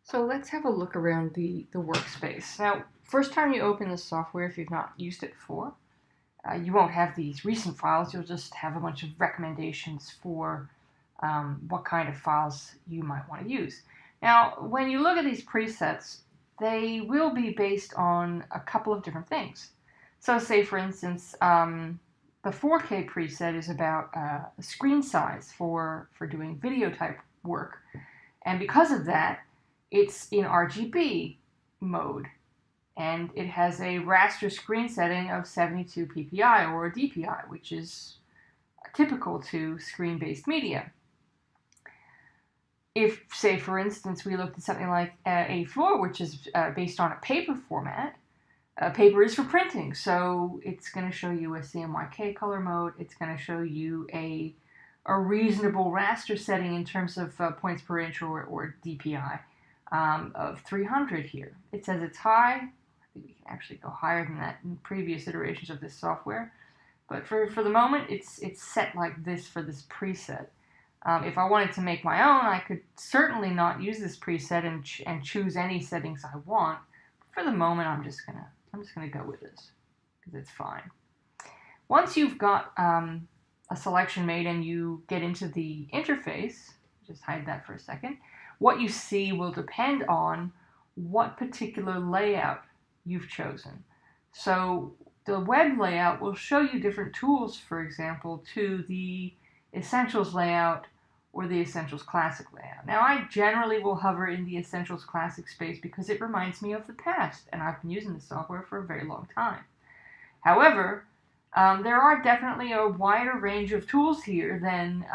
So let's have a look around the workspace. Now, first time you open this software, if you've not used it before, you won't have these recent files. You'll just have a bunch of recommendations for what kind of files you might want to use. Now, when you look at these presets, they will be based on a couple of different things. So say, for instance, the 4K preset is about a screen size for doing video type work. And because of that, it's in RGB mode, and it has a raster screen setting of 72 ppi or DPI, which is typical to screen-based media. If, say, for instance, we looked at something like A4, which is based on a paper format, paper is for printing, so it's going to show you a CMYK color mode. It's going to show you a reasonable raster setting in terms of points per inch or DPI. Of 300 here. It says it's high. I think we can actually go higher than that in previous iterations of this software. But for the moment, it's set like this for this preset. If I wanted to make my own, I could certainly not use this preset and choose any settings I want. For the moment, I'm just gonna go with this because it's fine. Once you've got a selection made and you get into the interface, just hide that for a second. What you see will depend on what particular layout you've chosen. So the web layout will show you different tools, for example, to the Essentials layout or the Essentials Classic layout. Now, I generally will hover in the Essentials Classic space because it reminds me of the past, and I've been using this software for a very long time. However, there are definitely a wider range of tools here than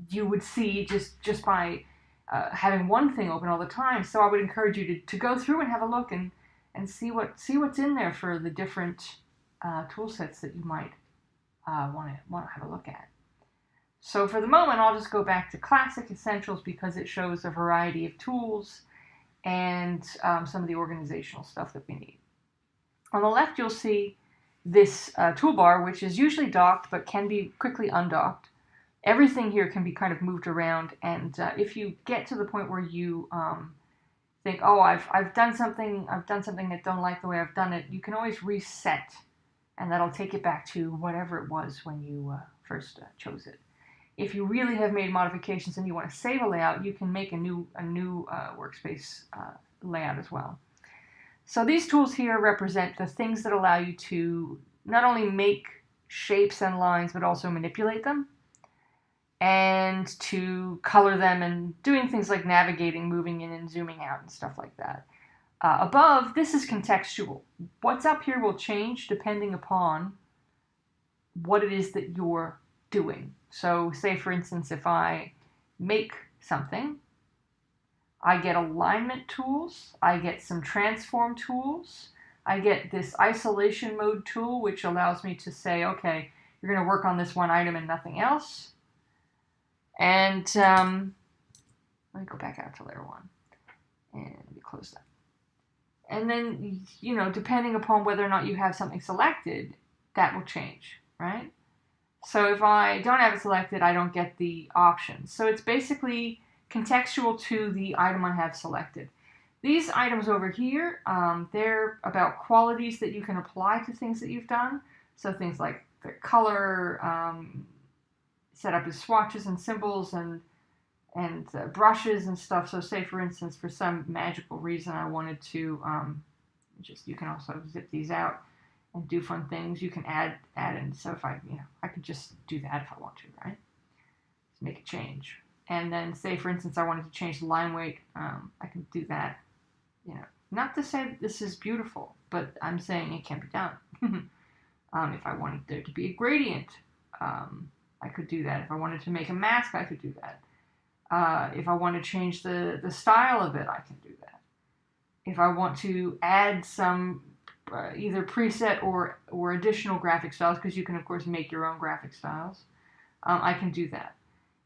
you would see just by having one thing open all the time. So I would encourage you to go through and have a look and see what's in there for the different tool sets that you might want to have a look at. So for the moment, I'll just go back to Classic Essentials because it shows a variety of tools and some of the organizational stuff that we need. On the left, you'll see this toolbar, which is usually docked but can be quickly undocked. Everything here can be kind of moved around, and if you get to the point where you think, oh, I've done something that don't like the way I've done it, you can always reset, and that'll take it back to whatever it was when you first chose it. If you really have made modifications and you want to save a layout, you can make a new workspace layout as well. So these tools here represent the things that allow you to not only make shapes and lines, but also manipulate them, and to color them and doing things like navigating, moving in and zooming out and stuff like that. Above, this is contextual. What's up here will change depending upon what it is that you're doing. So say, for instance, if I make something, I get alignment tools, I get some transform tools, I get this isolation mode tool, which allows me to say, okay, you're going to work on this one item and nothing else. And let me go back out to layer 1 and we close that. And then, depending upon whether or not you have something selected, that will change, right? So if I don't have it selected, I don't get the options. So it's basically contextual to the item I have selected. These items over here, they're about qualities that you can apply to things that you've done. So things like the color, set up as swatches and symbols and brushes and stuff. So say, for instance, for some magical reason I wanted to you can also zip these out and do fun things. You can add in. So if I could just do that if I want to, right? Just make a change. And then say, for instance, I wanted to change the line weight. I can do that. Not to say that this is beautiful, but I'm saying it can be done. If I wanted there to be a gradient, I could do that. If I wanted to make a mask, I could do that. If I want to change the style of it, I can do that. If I want to add some either preset or additional graphic styles, because you can, of course, make your own graphic styles, I can do that.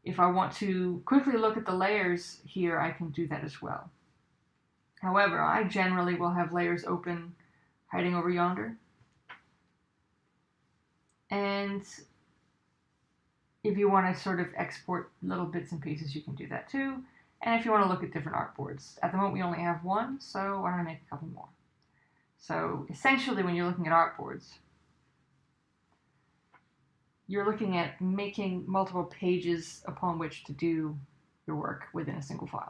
If I want to quickly look at the layers here, I can do that as well. However, I generally will have layers open hiding over yonder. And if you want to sort of export little bits and pieces, you can do that too. And if you want to look at different artboards. At the moment we only have one, so why don't I make a couple more? So essentially when you're looking at artboards, you're looking at making multiple pages upon which to do your work within a single file.